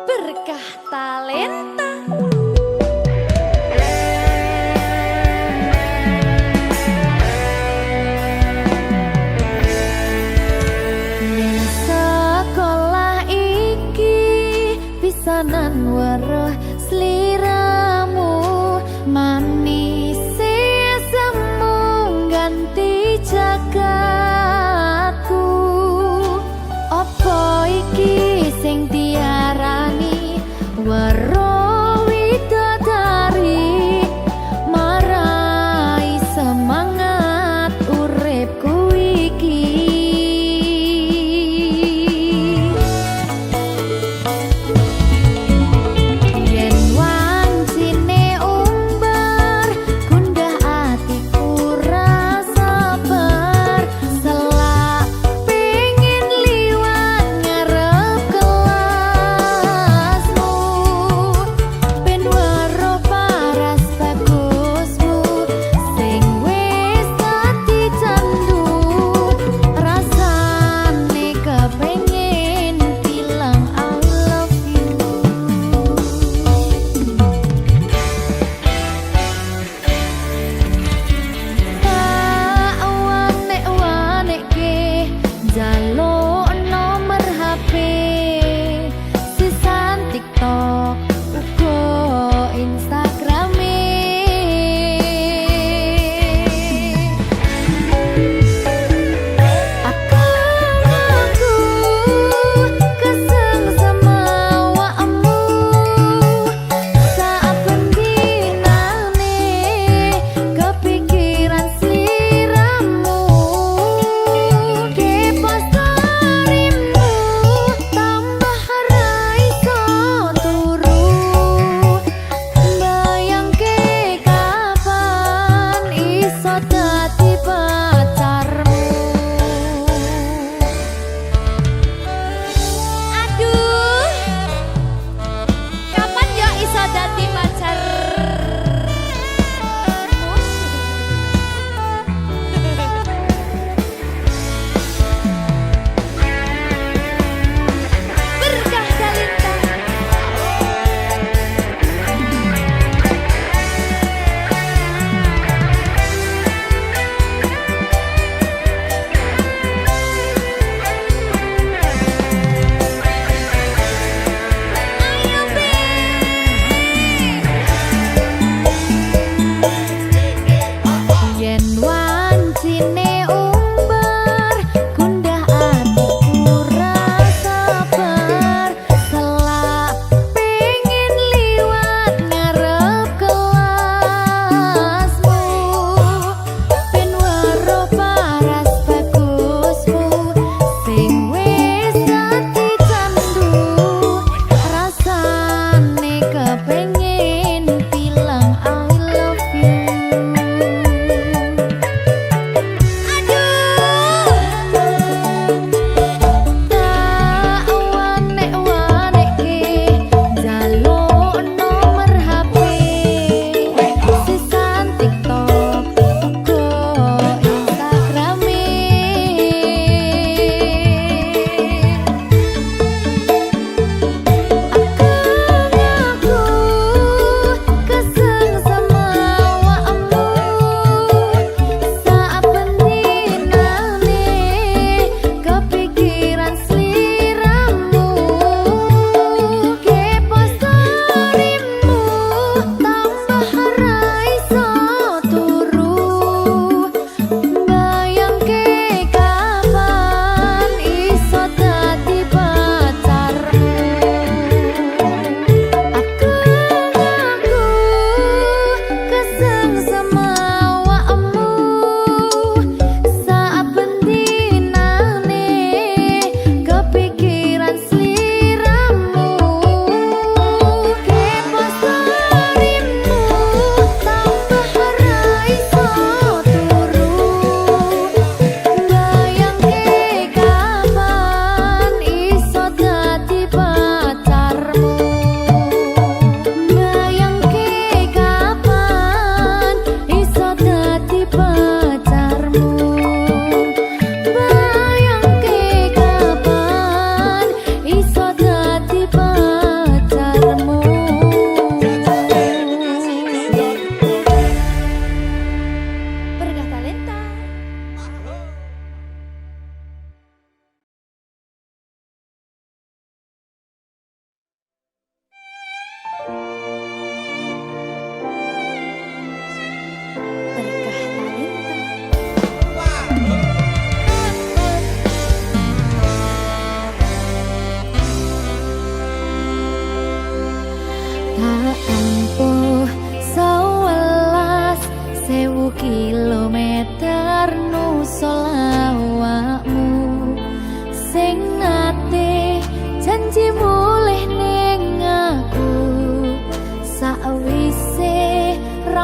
Berkah talenta. Ning sekolah iki pisanan weruh sliramu, manis semu ganti jagatku. Apa iki sing diarani weruh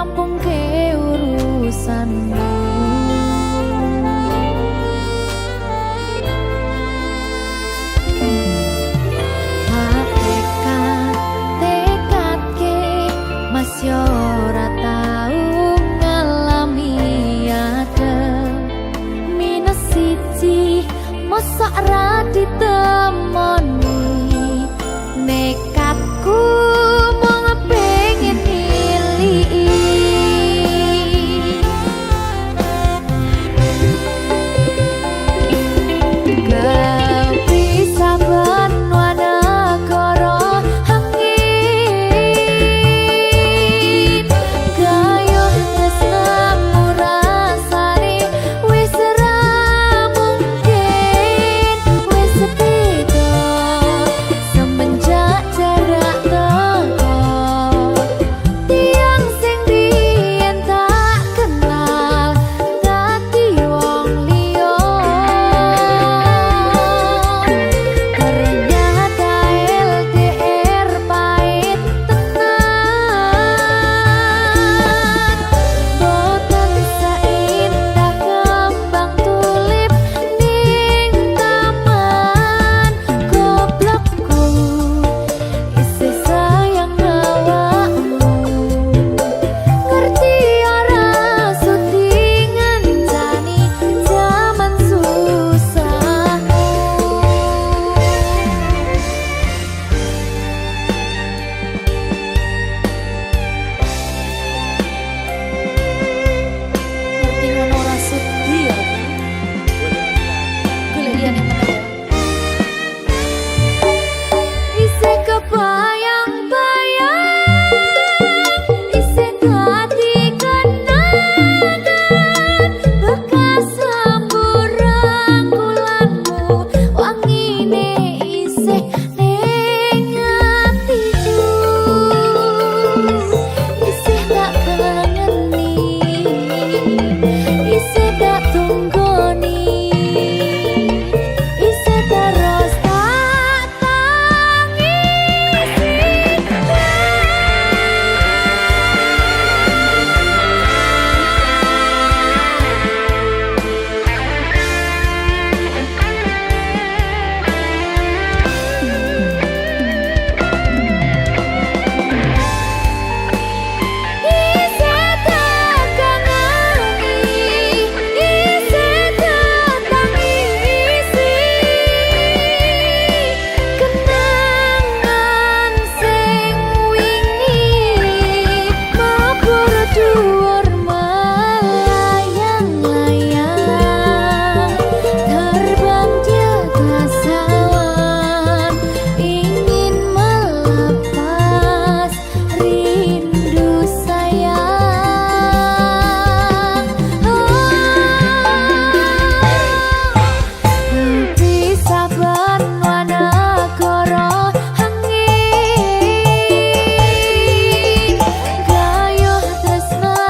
rampung ke urusanmu. Tekad ke mas yo ora tau ngalami ada minus siji mosok ra ditemoni nekatku mung pengen milih kau bisa bernuanegara angin gayuh tresnamu rasane wis ra mungkin wis beda semenjak jarak teko tiang sing biyen tak kenal dadi wong liya ternyata LDR pahit tenan boten seindah kembang tulip ning taman goblokku isih sayang awakmu ngerti ora sudi ngancani jaman susahmu. Ngerti ngono ora sudi ya golek liyane meneh ya. Isih kebayang-bayang isih dadi kenangan bekas lembur rangkulanmu wangine isih ning atiku isih tak kangeni isih tak tunggoni isih terus tak tangisi isih tak kangeni isih tak tangisi kenangan sing wingi mabur dhuwur melayang-layang terbang di atas awan ingin melepas rindu sayang bisa bernuanegara angin gayuh tresna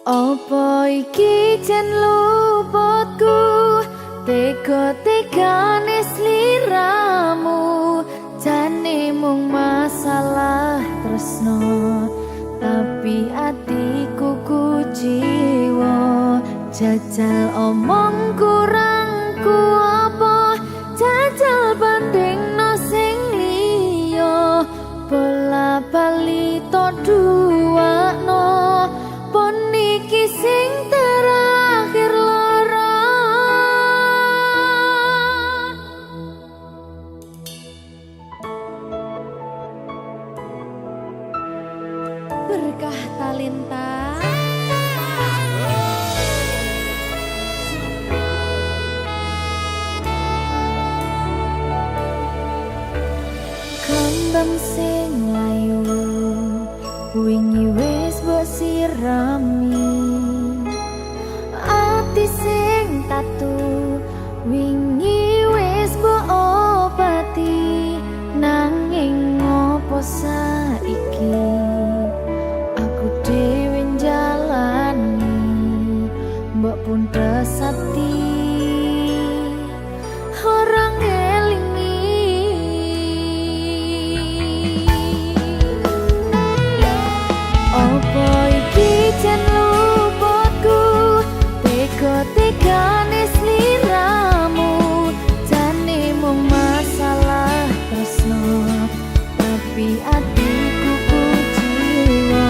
Apa iki jan luputku, tega-tegane sliramu, jane mung masalah tresno, tapi atiku kuciwa. Jajal omong kurangku apa, jajal bandingno sing liya, bola bali to duwakno, pon iki sing terakhir lara. Berkah talenta. Kembang sing layu wingi wis mbok sirami, ati sing tatu wingi wis mbok obati, nanging ngopo saiki aku dhewe njalani, mbok pun desati orang tega-tegane sliramu, jane mung masalah tresno, tapi atiku kuciwa.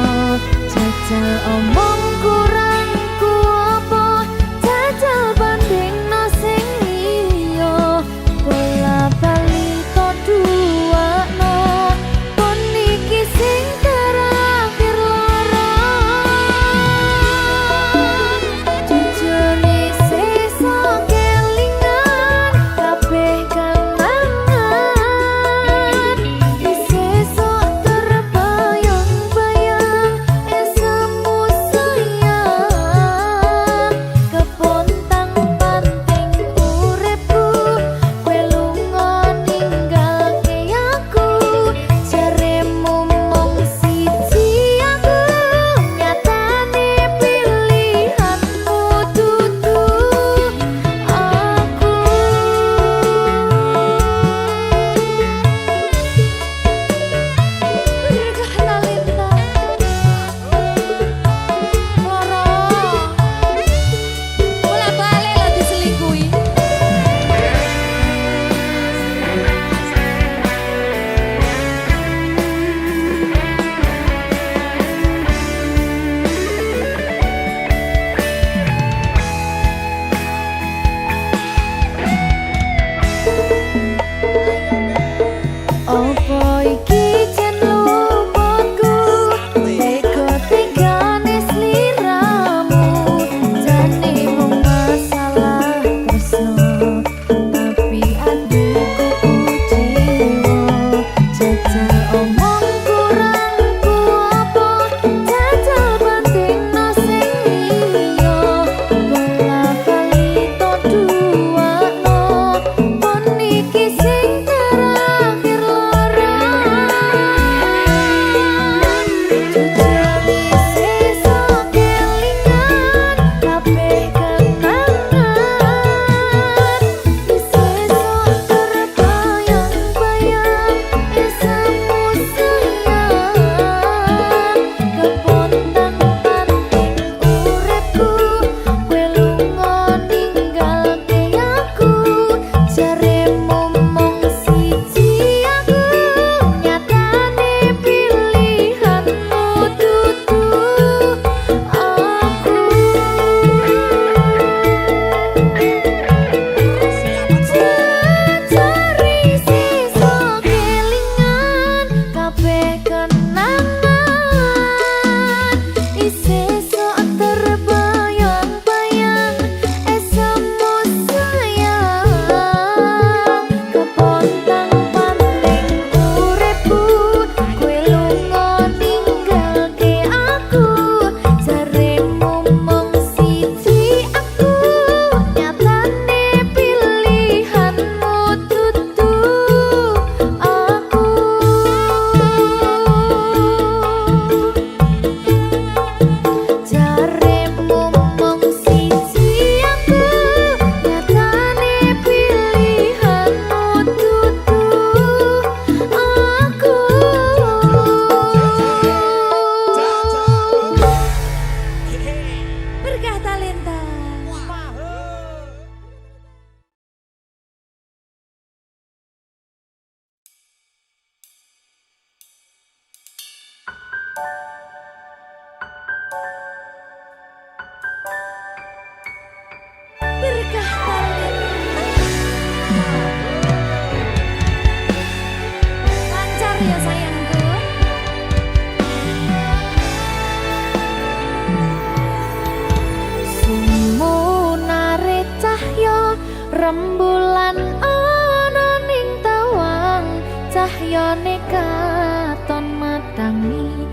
Jajal omong kurangku apa, jajal bandingno sing liya, bola bali to duwakno, pon iki sing terakhir lara. Sesok terbayang-bayang, esamu Berkah kali lancar ya sayangku. Sumunare cahya rembulan ana ning tawang, cahyane katon madangi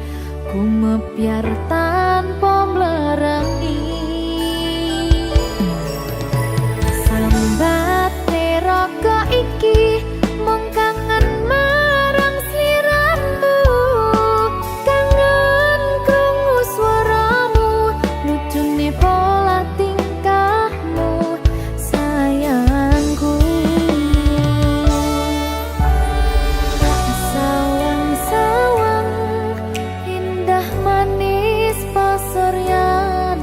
gumebyar tanpa mlerengi. Sambate raga iki mung kangen marang sliramu, kangen krungu swaramu, lucune pola tingkahmu sayangku. Sawang-sawang indah manis pasuryan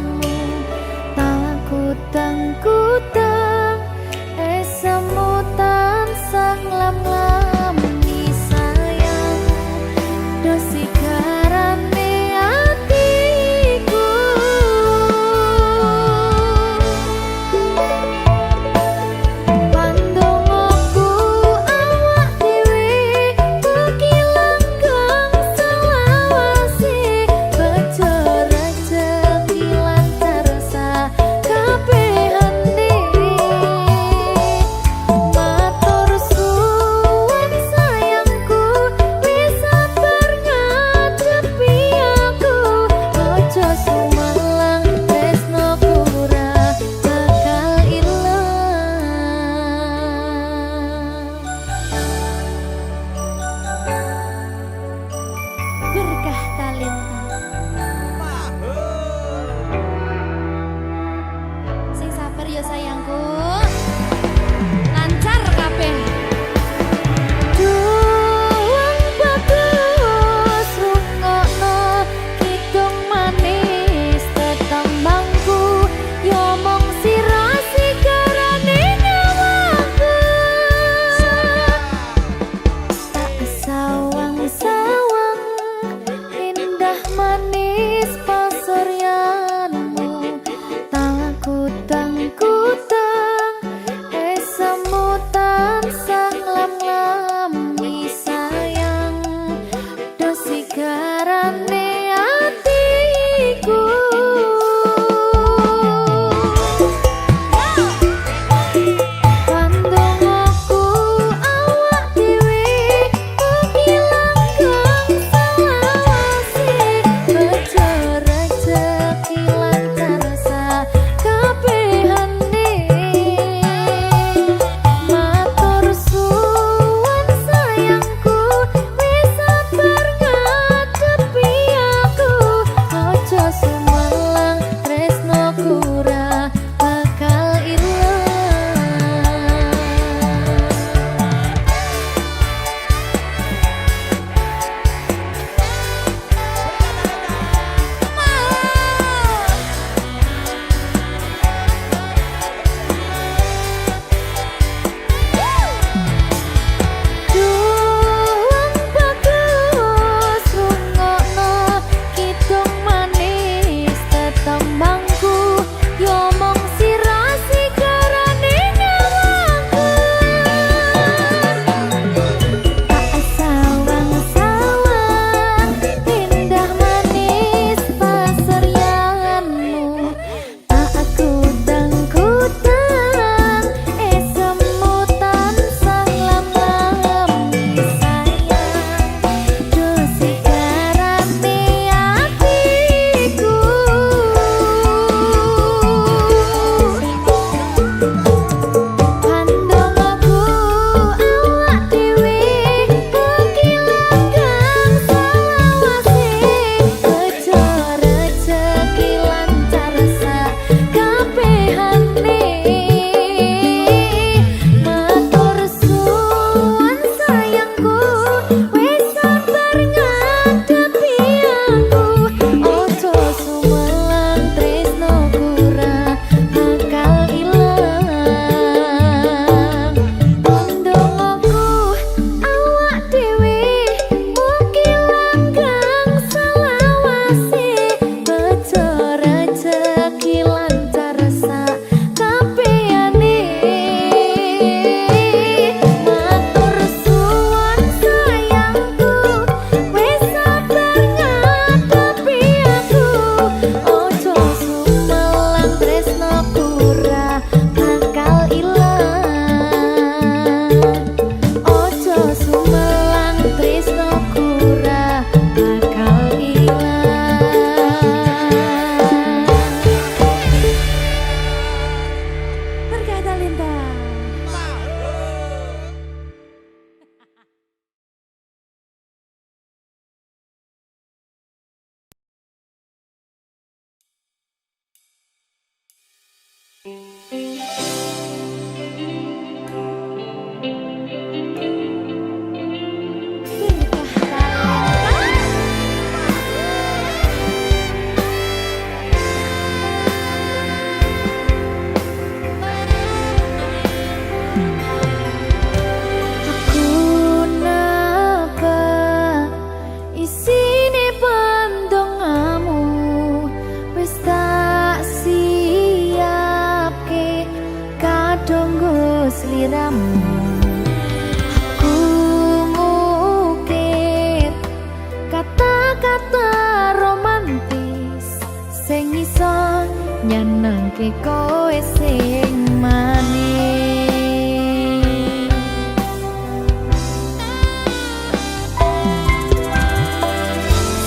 Kowe sing manis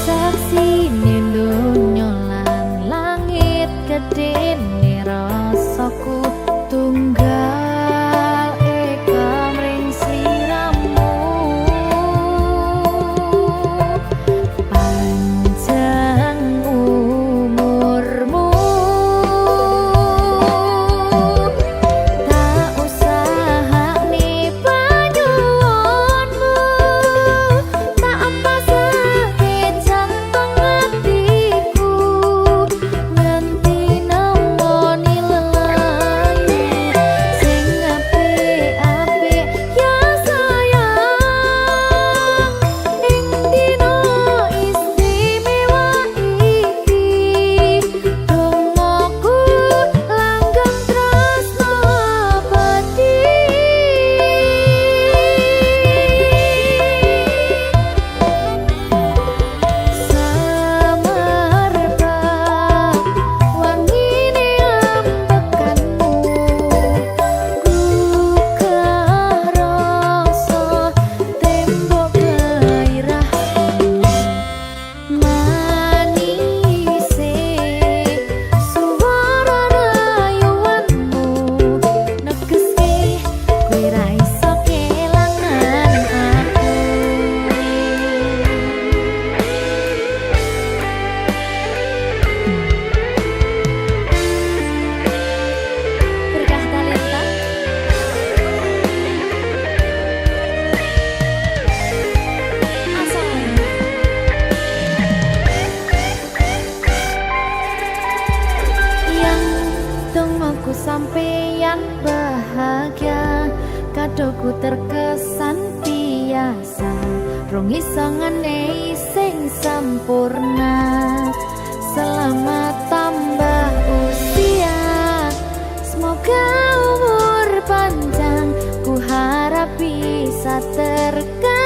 saksine donya lan langit gedene rasaku tunggal eka mring sliramu panjang umurmu. Sampeyan bahagia kadoku terkesan biasa rong iso ngenei sing sempurna selamat tambah usia semoga umur panjang ku harap bisa terkenang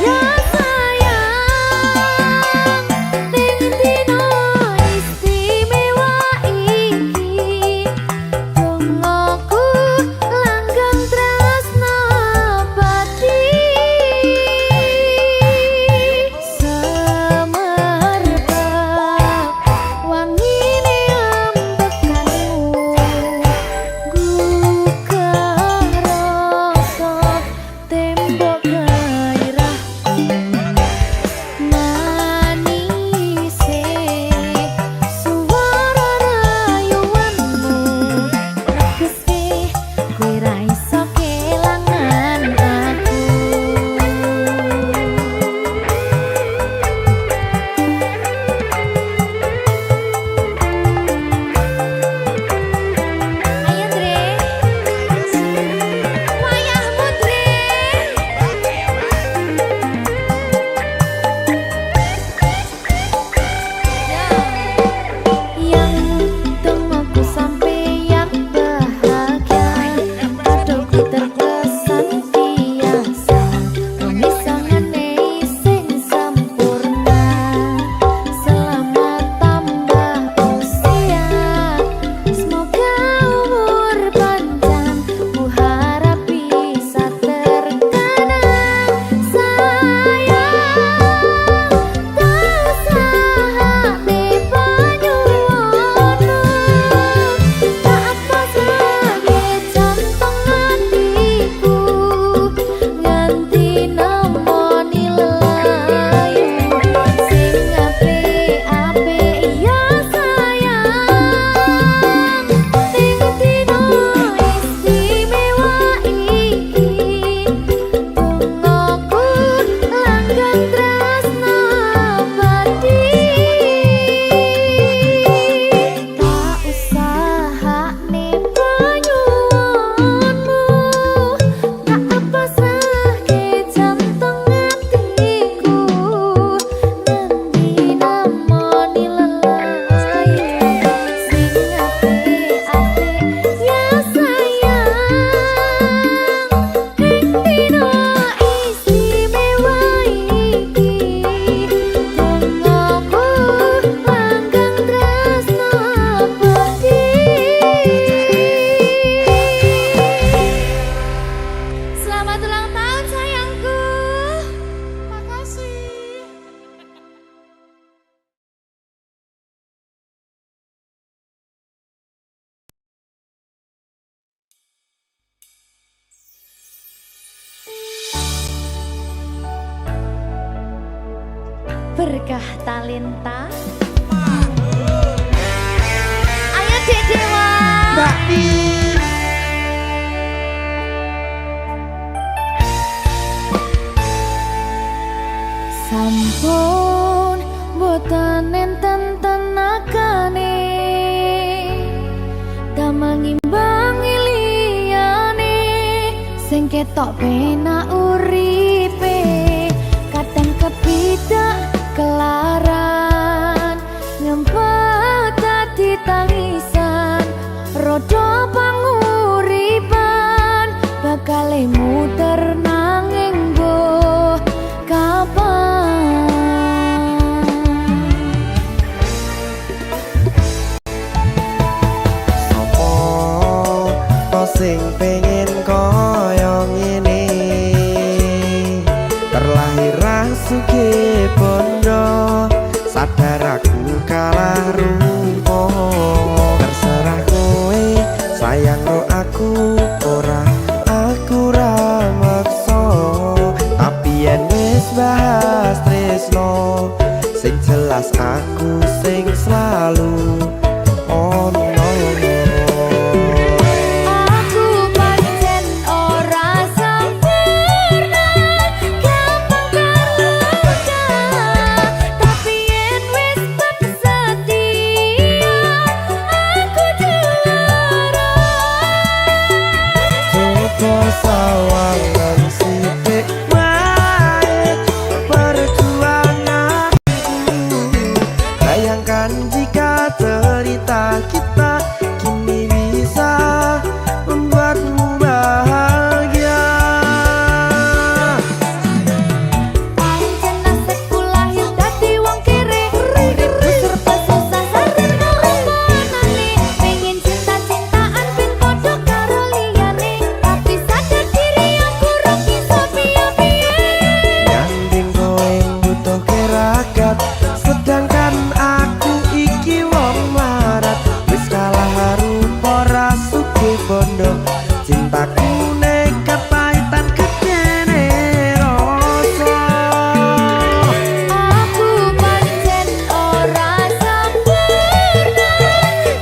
Yes! Berkah Talenta. Ayo Dek Dewa. Mbak Pi. Sampun boten enten tenagane damang imbangi liyane sing ketok penak uripe kadang kepidak kelaran ngempet dadi tangisan rodo panguripan bakal muter nanging mbuh kapan. Sing pengen koyo ngene terlahir rasuke bondo sadar aku kalah rupa terserah kowe sayang ro aku ora aku ra maksa tapi yen wis bahas tresno sing jelas aku sing selalu ono. Sawangan sithik wae perjuanganku. Bayangkan jika cerita kita kini bisa membuatmu bahagia. Pancen nasibku lahir dadi wong kere, uripku serba susah sarana omonane. Pengen cinta-cintaan ben padha karo liyane, tapi sadar diri aku ora bisa piye-piye. Nyanding kowe butuh keragat, sedangkan aku iki wong marat. Wis kalah rupa rasuke bondo, cintaku nekat pahitan kekene rasa. Aku pancen ora sempurna,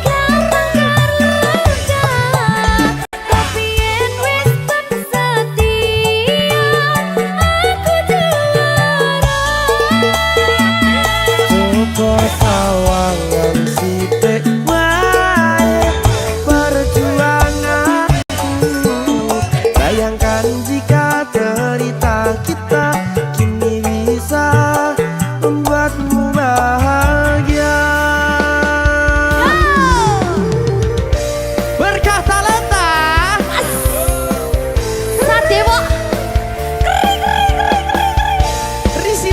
gampang terluka. Tapi yen wis setia, aku juara. Coba sawangan sithik wae perjuanganku. Bayangkan jika cerita kita kini bisa membuatmu bahagia. Berkah Talenta. Sadewo Risi.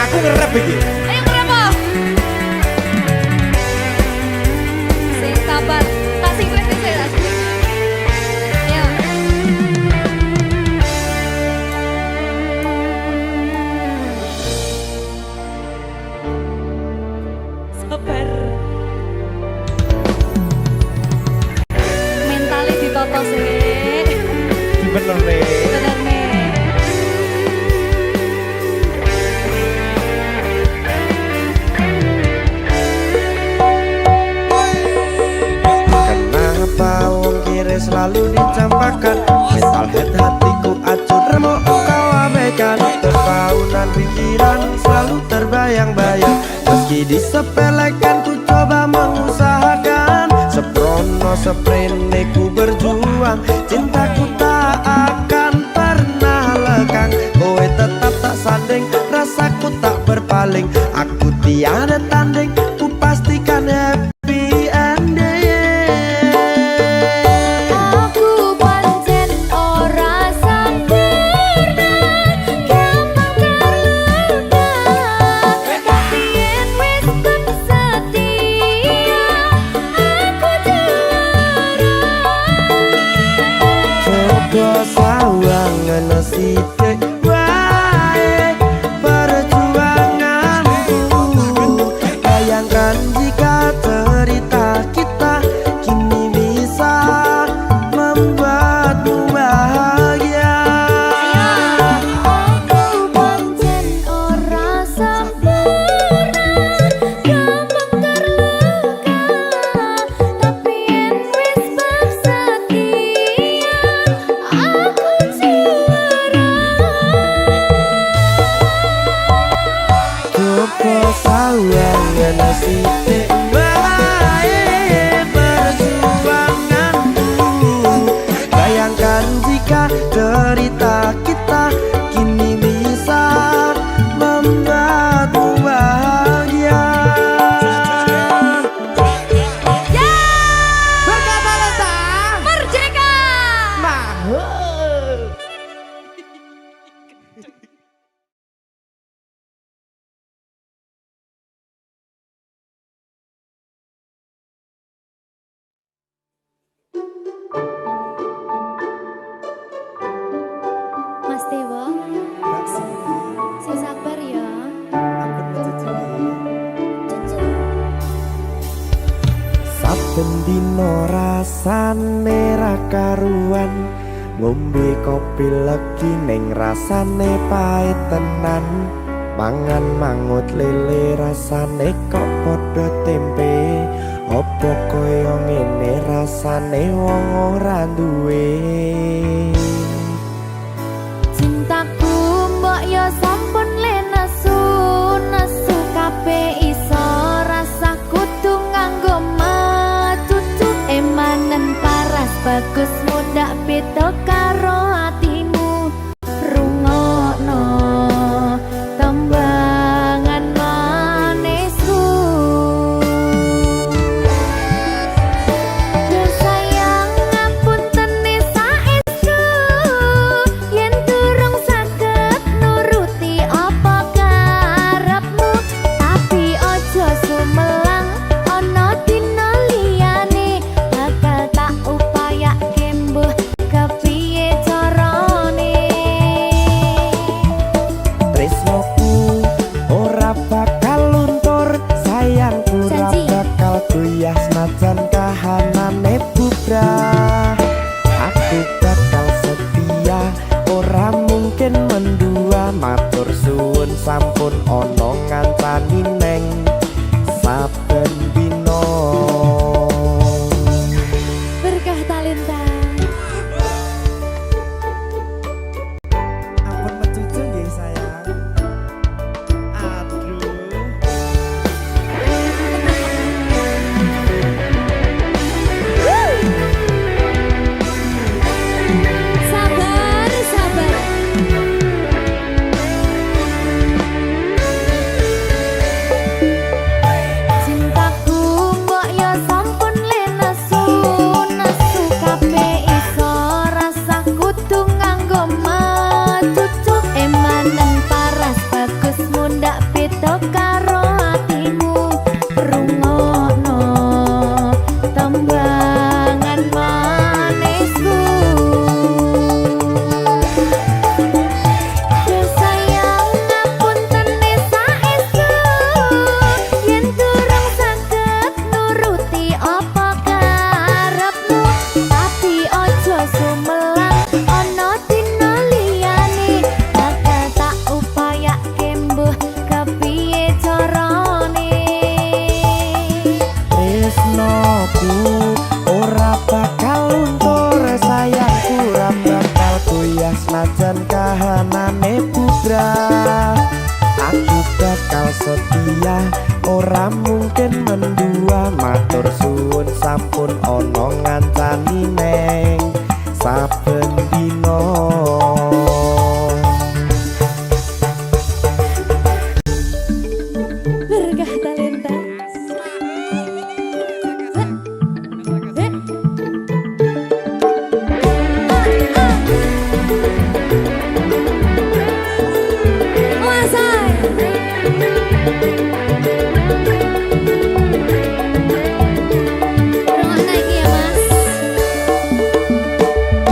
Aku ngerap iki. ayo berapa? Sing sabar, tak sing kritis ya. Ayo. Sabar. Mentalnya ditoto sih. Bener nih. Bener nih. Kenapa wong kiri selalu dicampakkan? Mental head hatiku acur remuk kau abaikan. Terpaunan pikiran selalu terbayang-bayang. Meski disepelekan ku coba mengusahakan. Seprono seprene ku berjuang. Cintaku tak akan pernah lekang. Kowe tetap tak sanding, rasaku tak berpaling. Aku tiada tanding, ku pastikan happy ending. Aku pancen ora sempurna, gampang terluka. Tapi yen wis setia, aku juara. Coba sawangan sithik wae perjuanganku. kena sidik wae perjuanganku. Bayangkan jika cerita kita kini bisa membuatmu bahagia. Berkata Lenta Merdeka. Mahal. Mas Dewa, saya sabar ya. Saben dino rasane ra karuan, ngombe kopi legi ning rasane pahit tenan. Mangan mangut lele rasane kok padha tempe. Apa kaya ngene rasane wong ora duwe. Cintaku mbok yo sampun le nesu nesu kabeh iso rasa kudu nganggo matutu emanen paras bagus muda beda karo atimu rungokno tembangan manisku. Duh sayang ngapunten saestu yen durung saged nuruti apa karepmu, tapi ojo sumelang ana dina liyane bakal tak upayake mbuh kepiye carane. Tresnoku ora bakal luntur, sayangku ora Janji. bakal goyah senajan kahanane bubrah. Aku bakal setia, ora mungkin mendua. Matur suwun sampun ana ngancani neng saben dina. Berkah talenta. Ampun mecucu nggih sayang. Aduh. Sabar, sabar. Cintaku mbok yo sampun le nesu nesu kabeh iso rasa kudu nganggo matutu emanen paras bagus mundak beda karo atimu rungokno tembangan manisku. Duh sayang ngapunten saestu yen durung saged nuruti apa karepmu, tapi ojo sumelang ana dina liyane bakal tak upayake mbuh kepiye carane. Tresnoku ora bakal luntur, sayangku ora bakal goyah senajan kahanane bubrah. Aku bakal setia, ora mungkin mendua. Matur suwun sampun ana ngancani neng saben dina. Berkah talenta. Rungokno iki ya, Mas.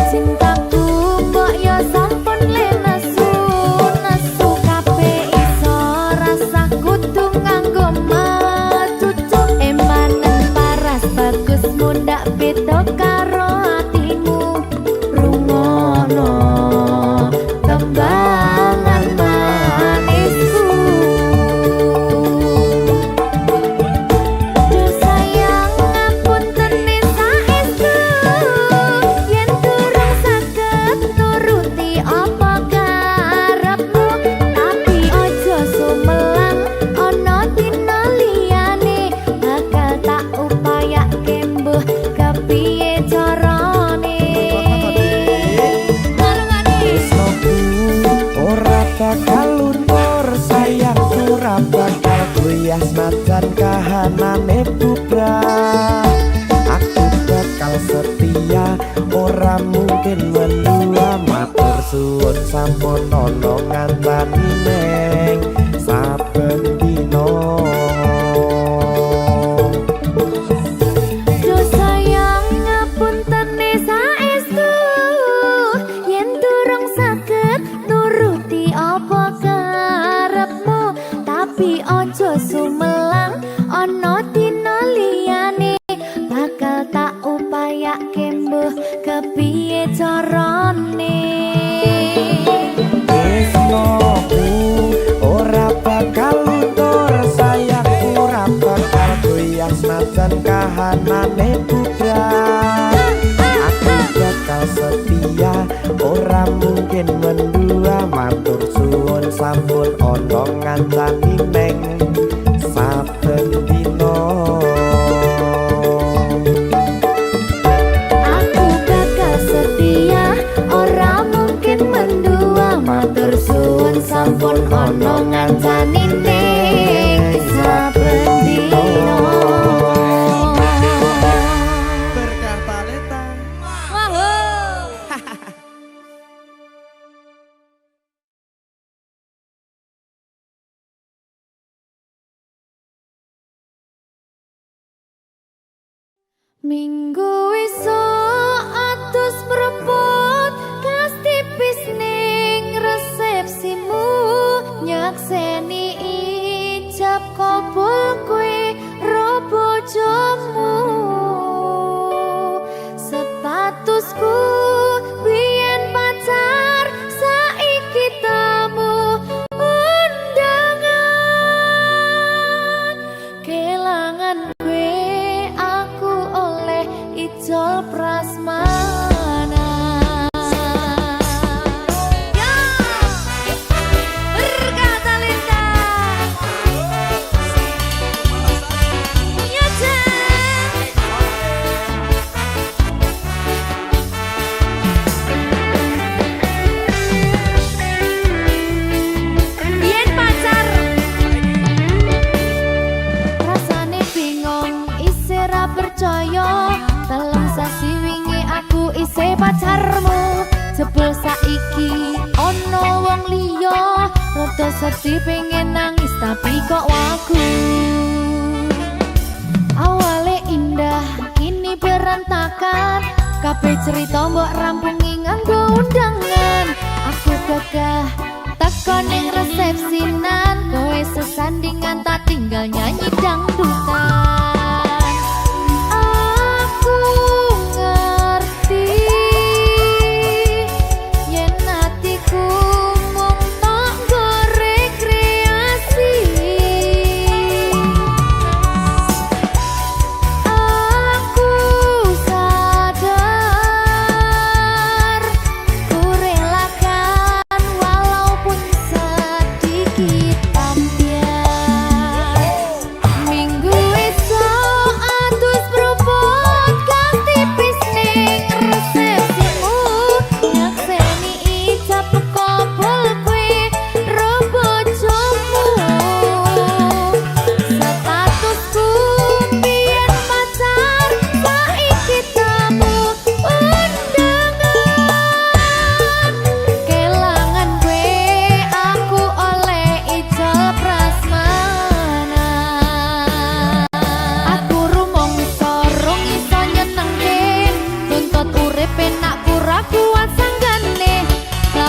Cintaku mbok yo bakal luntur sayangku ora bakal goyah senajan kahanane bubrah. Aku bakal setia ora mungkin mendua matur suwun sampun ana ngantani neng saben dina. Ojo sumelang ono dina liyane bakal tak upayake mbuh kepiye carane. Tresnoku ora bakal luntur sayangku ora bakal goyah senajan kahanane bubrah. Aku bakal setia ora mungkin mendua matur suwun sampun ana ngancani neng saben dina. Aku bakal setia ora mungkin mendua matur suwun sampun ana ngancani neng saben dina. Berkah talenta. Minggu esuk atus mrepot kas tipis ning resepsimu nyakseni ijab kabul kowe ro bojomu. Statusku biyen pacar saiki tamu undangan kelangan kowe aku oleh ijol prasmana. Ya, berkah talenta. Ya, biyen pacar rasane bingung isih ra percaya telung sasi wingi aku isih pacarmu jebul saiki ono wong liya rada sedih pengen nangis tapi kok wagu. Awale indah kini berantakan kabeh cerita mbok rampungi nganggo undangan. Aku gagah teko ning resepsinan kowe sesandingan tak tinggal nyanyi dangdutan. Aku ngerti yen atiku mung tok nggo rekreasi. Aku sadar ku relakan walaupun sedikit ambiar. Minggu esok atus propot kas tipis ning resepsimu nyakseni ijab kabul kowe ro bojomu. Statusku biyen pacar saiki tamu undangan kelangan kowe aku oleh ijol prasmana. Aku rumangsa rong iso nyenengke tuntut urip enak ora kuat sanggane.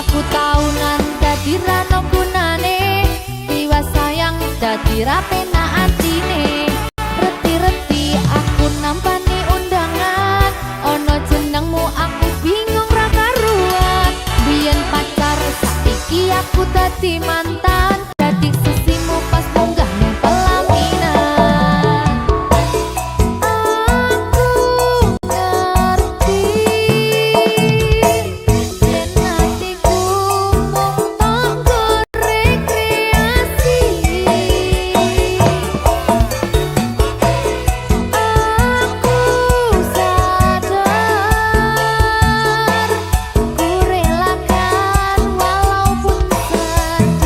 Aku taunan dadi ra ono gunane tiwas sayang dadi ra penak atine. Reti-reti aku nampani undangan ono jenengmu aku bingung ra karuan. Biyen pacar saiki aku dadi mantan dadi sesimu pas munggah ning pelaminan. Aku ngerti yen atiku mung tok nggo rekreasi. Aku sadar ku relakan walaupun sedikit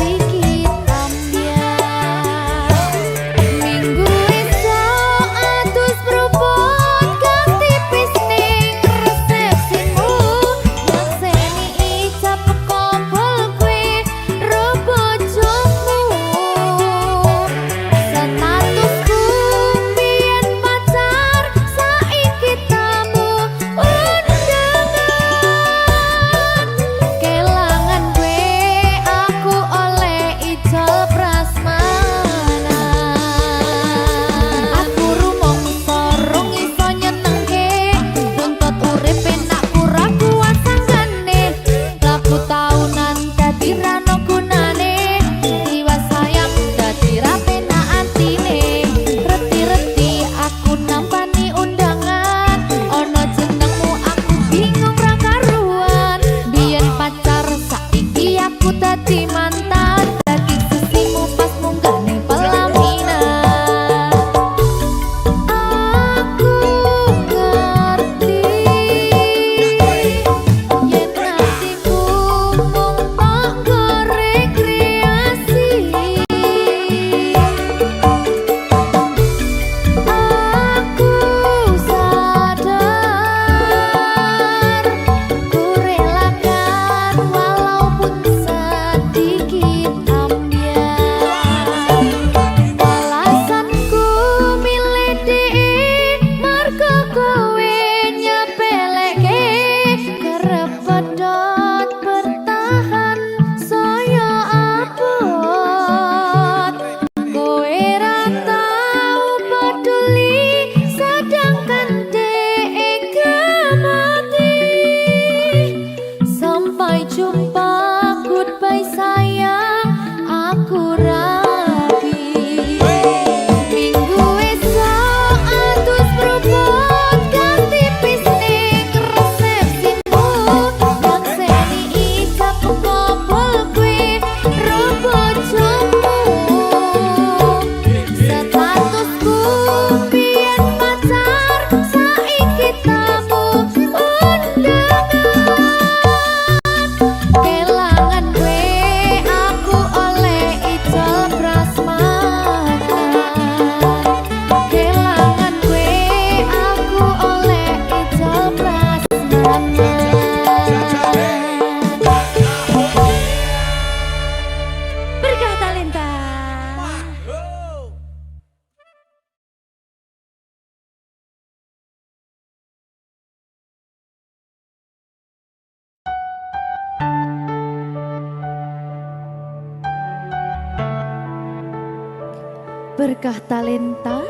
Berkah talenta.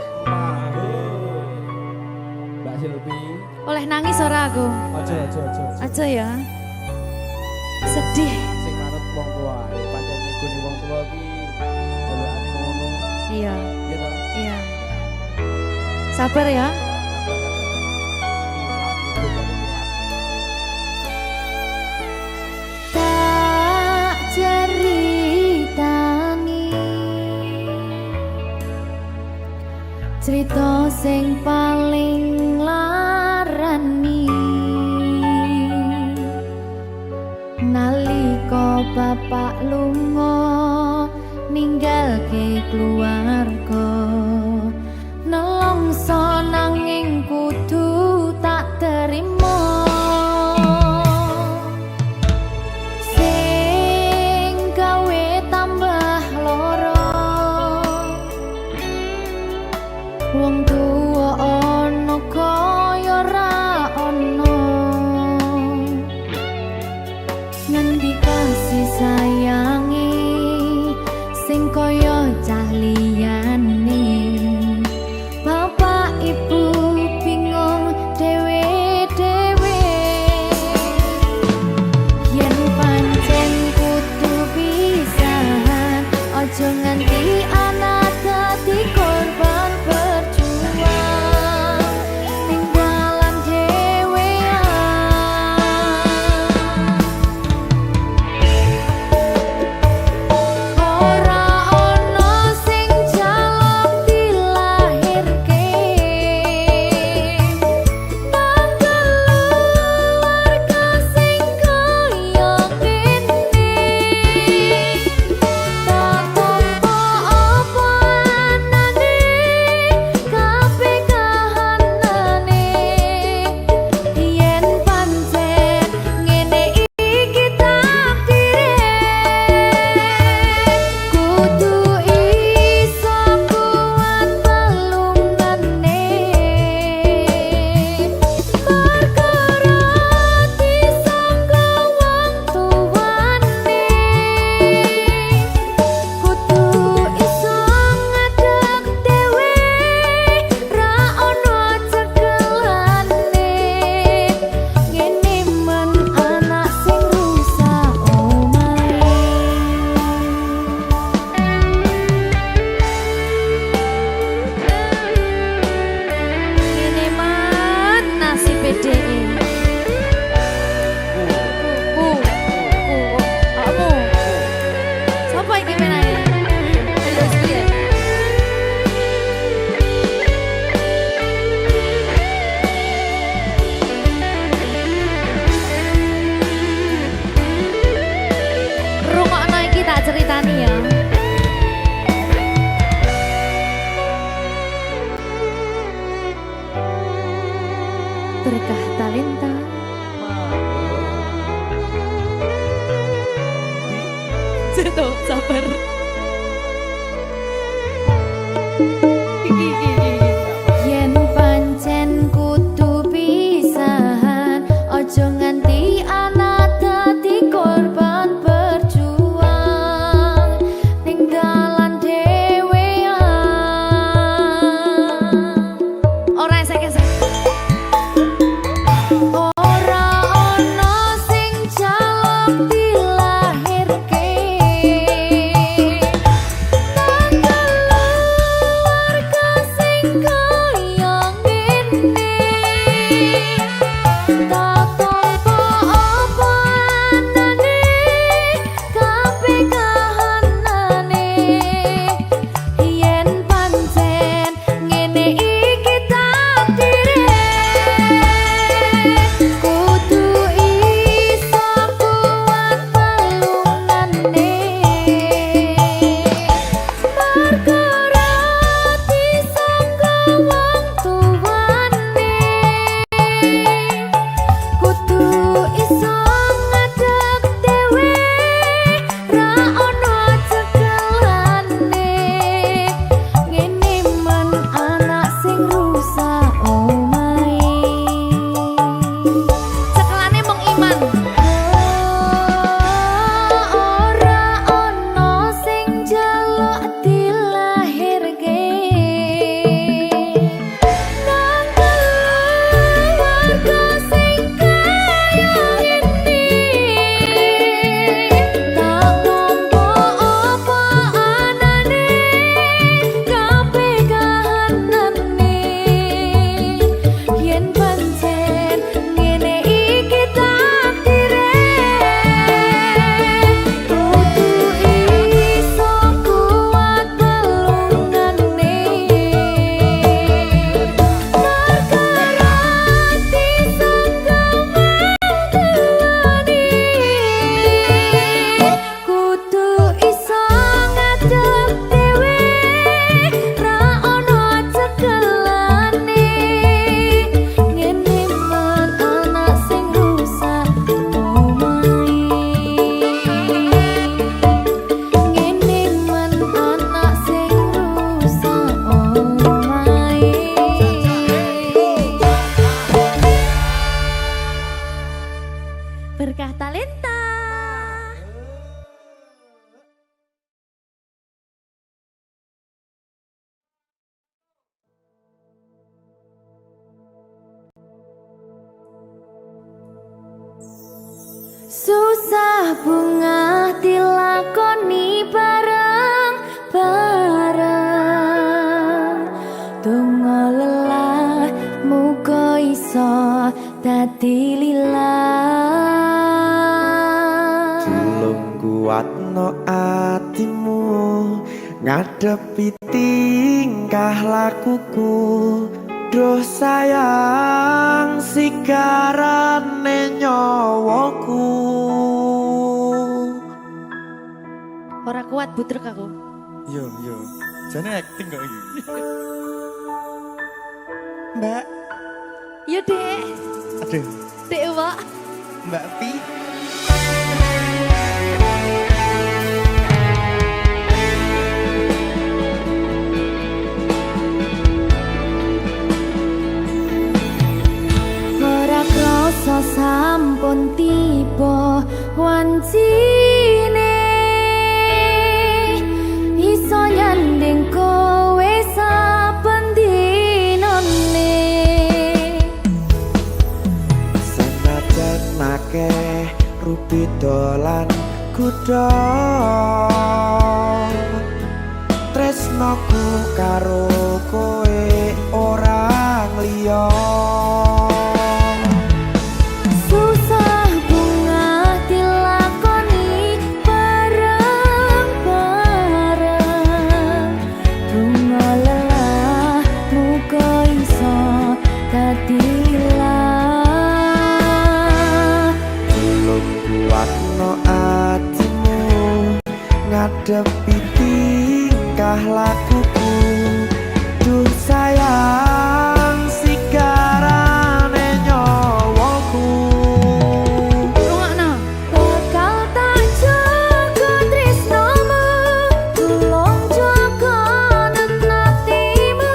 Mbak Silvi. Oleh nangis ora aku? Aja. Aja ya. Sedih. Sing manut wong tua, pancen ngegoni wong tua iki jelekane ngono. Iya, Iya ta? iya. Sabar ya. Tak ceritani cerita sing paling larani nalika bapak lunga ninggalke keluarga nelongso nanging kudu tak terima sing gawe tambah loro wong tuwa ana kaya ra ana ngendi kasih sayangi sing kaya cah liyane bapak ibu bingung dewe-dewe yen pancen kudu pisahan aja nganti anak dadi korban berjuang ning dalan ora ana sing jaluk dilahirke keluarga sing kaya ngene tak tampa apa anane kabeh kahanane yen pancen ngene iki takdire kudu iso kuat pelungane perkara disangka wong tuwane kudu iso ngadeg dhewe ra ono cekelane ngene men anak sing rusak omahe ngene man nasib dhewe kamu sapa iki menane terus piye rungokno iki tak ceritani ya berkah talenta Ceto, sabar. Yen pancen kudu pisahan, ojo nganti anak dadi korban berjuang ning dalan dhewean. Ora esek-esek. Ora ono sing jaluk dilahirke Susah bunga dilakoni bareng-bareng. Donga lelah muga iso dadi lillah. Tulung kuatno atimu ngadepi tingkah lakuku. Duh sayang sigarane nyawaku. Ora kuat butrek aku. Yo, jane acting kok iki. Mbak, Yo Dek, aduh, Dek Wak. Mbak Pi. Ora krasa sampun tiba wancine iso nyanding kowe saben dinane. Senajan akeh rupi dolan kuda, tresnoku karo kowe orang liya. Susah bunga dilakoni bareng-bareng. Bunga lelah muga iso dadi lillah. Tulung kuatno atimu ngadepi tingkah lakuku. Duh sayang sigarane nyawaku. Rungokno. Bakal tak jaga tresnomu, tulung jaga nenatimu.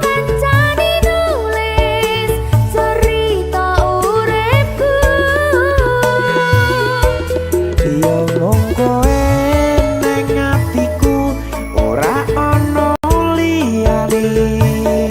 Kancani nulis cerita uripku. Yo mung kowe ning atiku ora ana liyane.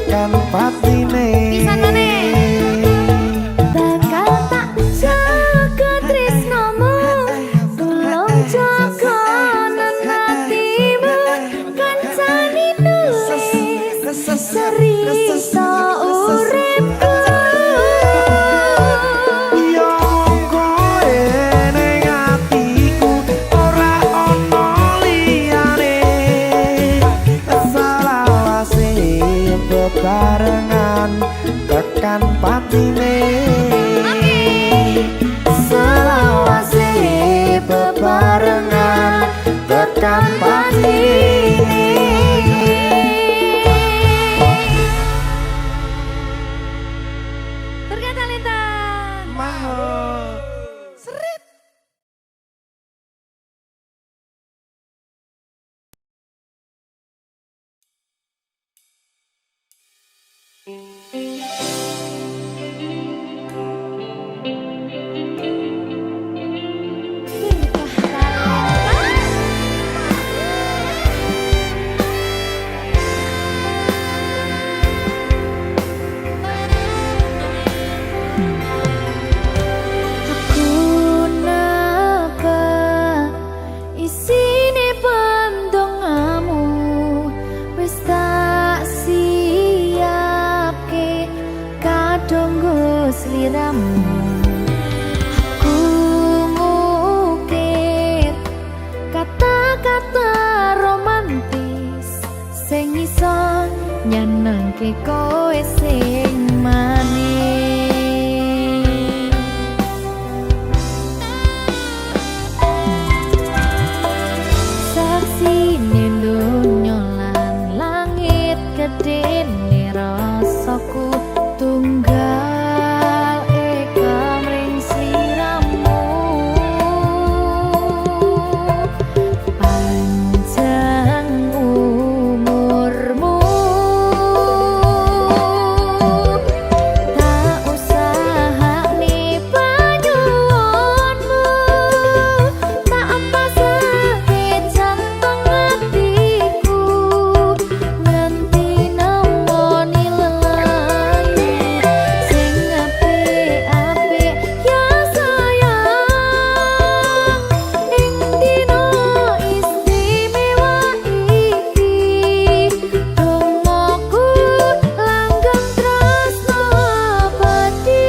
tekan patine Pisan maneh. Bakal tak jaga tresnomu, tulung jaga hatimu, kancane nulis cerita uripku. yo koe ning atiku ora ono liyane selawase bebarengan tekan patine selawase bebarengan tekan patine. Berkat talenta. Mahal. Aku napa isine pandongamu wis tak siapke kadanggo sliramu. Aku ngukir kata-kata romantis sing iso nyenengke kowe sing manis. Saksine donya lan langit gedene rasaku tunggal eka mring sliramu. Panjang umurmu, tak usahane panyuwunmu, tak pasake jantung hatiku, nganti nemoni lelayu sing apik-apik ya sayang. Ing dina istimewa iki dongaku langgeng tresno abadi.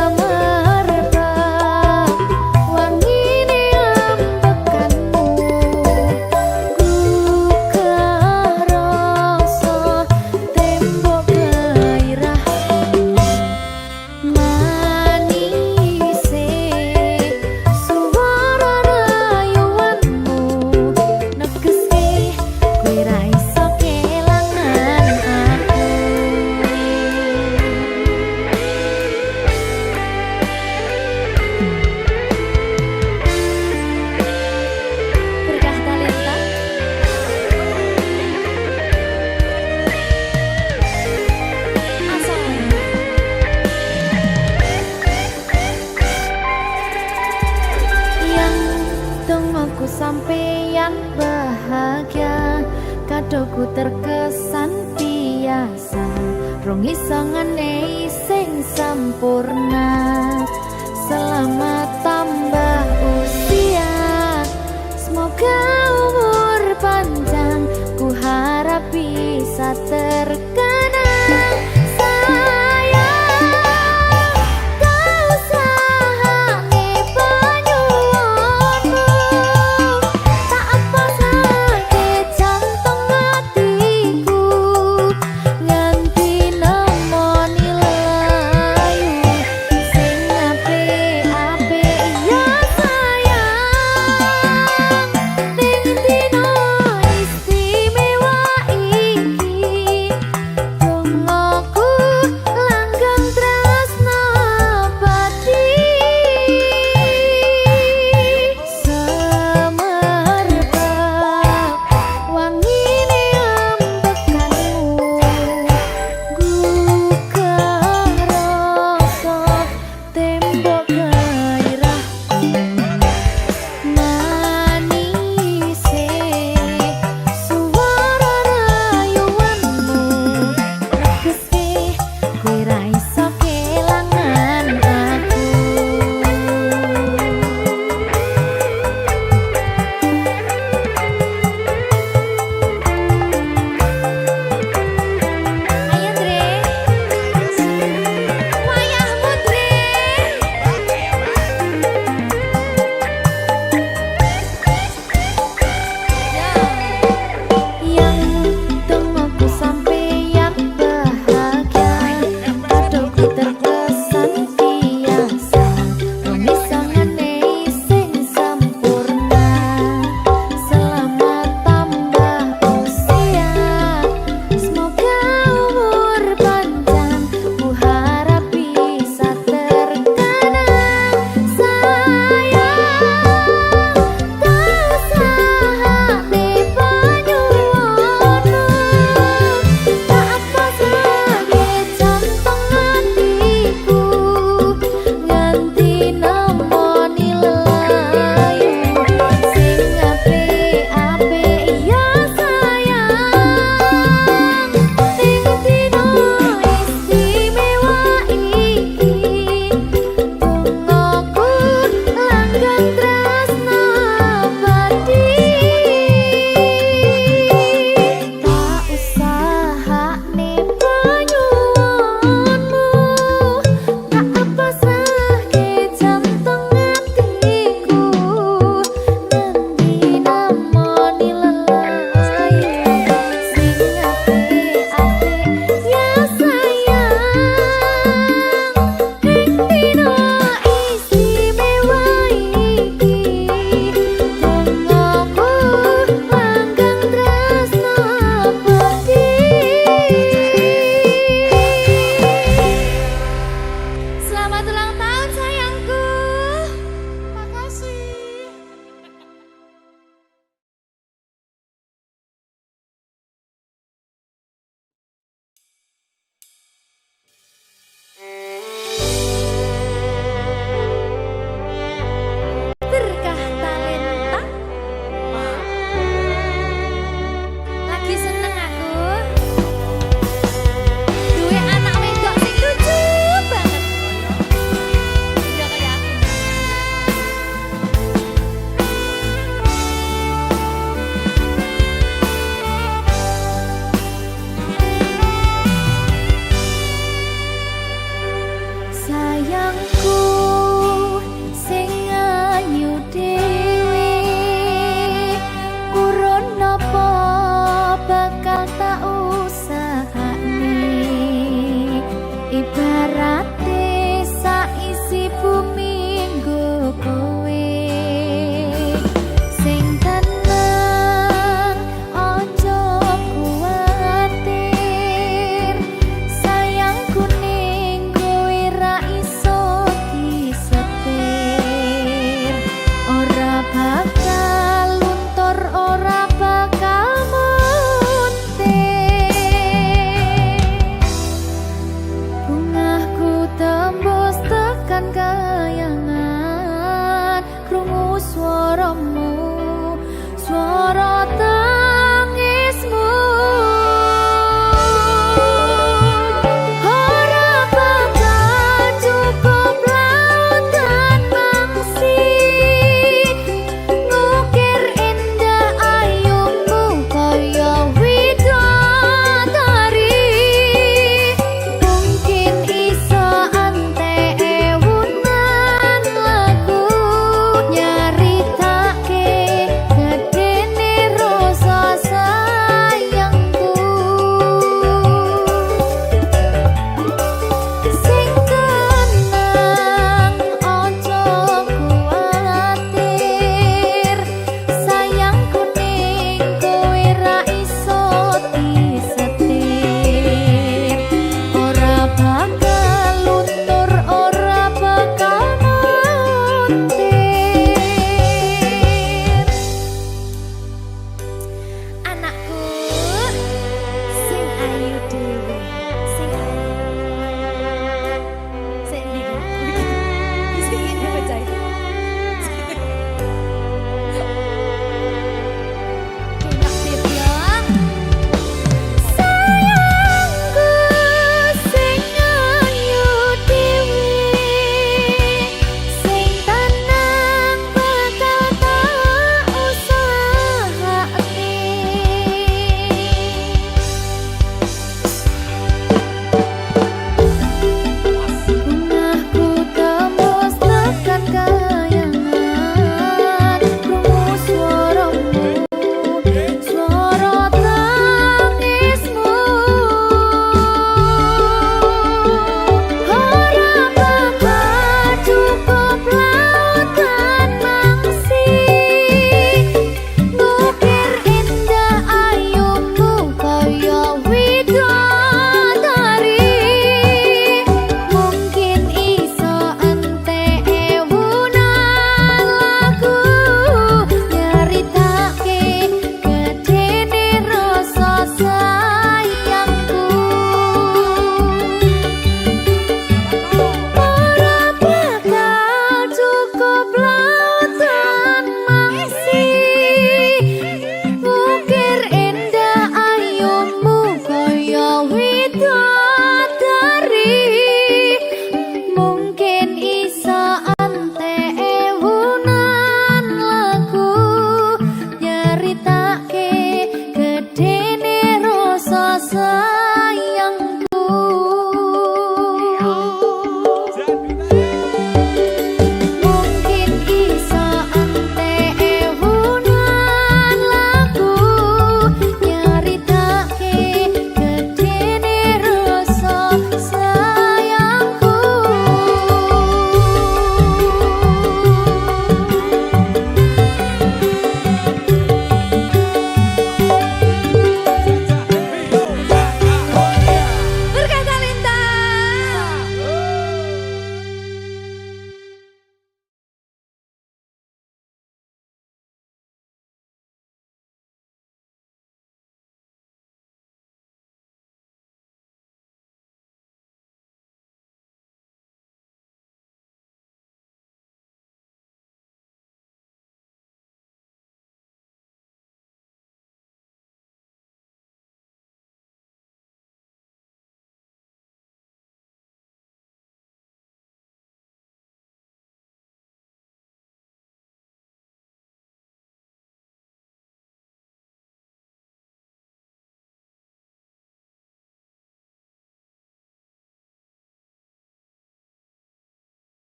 Samarpa wangine ambekanmu, gugah rasa tembok gairahku, manise suara rayuanmu negeske kowe ra iso kelangan aku. Berkah talenta. Asal yang tungguku sampeyan bahagia, kadoku terkesan biasa, rong iso ngenehi sing sempurna. Selamat tambah usia, semoga umur panjang, ku harap bisa terkenang. Sayang, kau usahane panyuwunmu, tak pasake jantung hatiku, nganti nemoni lelayu sing apik-apik ya sayang. Ning dina istimewa iki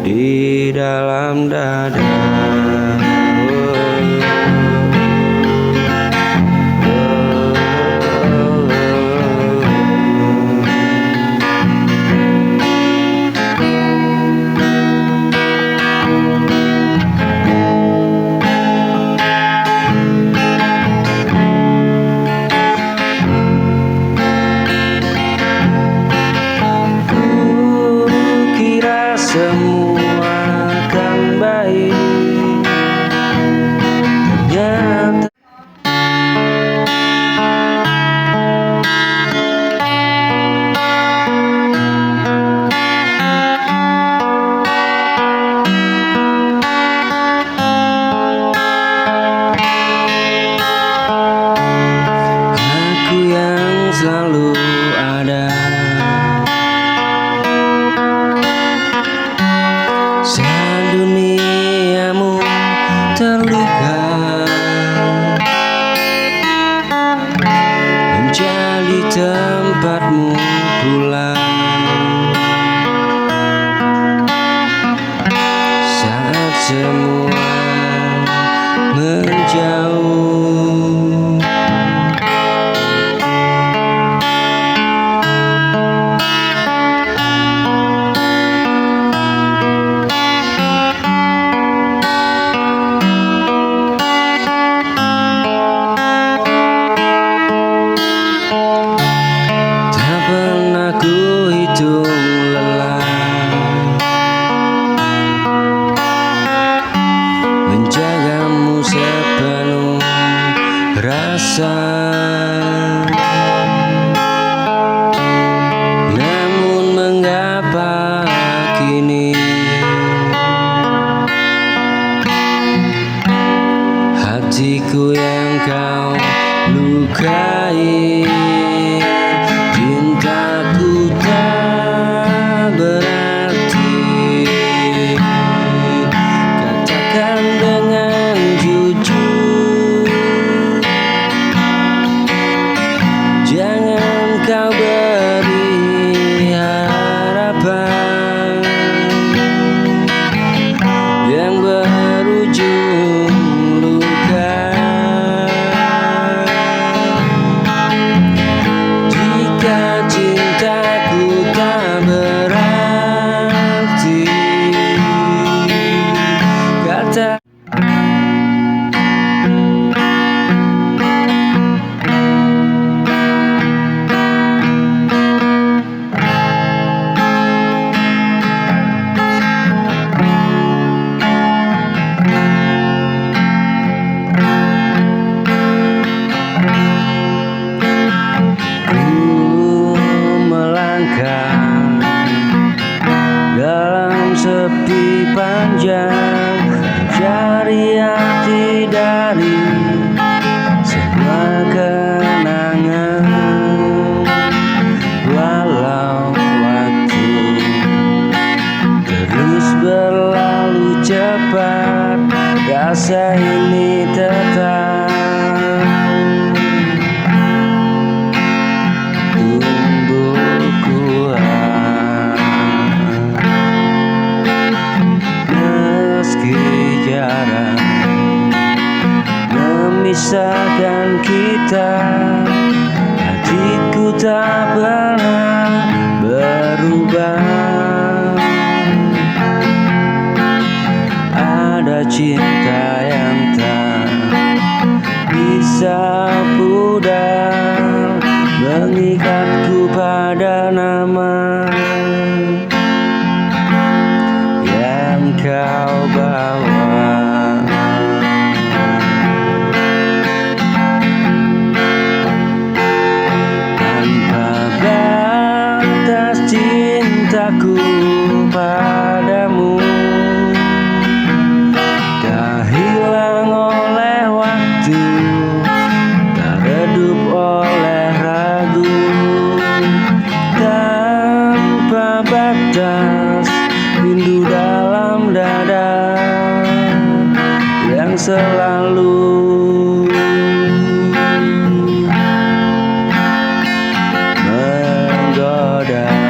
di dalam dada. Semua akan baik, ternyata aku yang selalu ada. Saat duniamu terluka, menjadi tempatmu pulang. Saat semua menjauh, aku hitung lelah menjagamu sepenuh rasa. Namun mengapa kini hatiku yang kau lukai? Cintaku tak berarti, katakan dengan jujur. Jangan kau beri harapan yang berujung luka. Cintaku tak berarti, kata dalam sepi panjang, cari arti dari semua kenangan. Walau waktu terus berlalu cepat, rasa ini tetap tumbuh kuat. Meski jarak memisahkan kita, hatiku tak pernah berubah. Ada cinta yang tak bisa pudar, mengikatku pada nama yang kau bawa. Tanpa batas cintaku padamu tak hilang oleh waktu, tak redup oleh ragu. Tanpa batas rindu dalam dada yang selalu menggoda.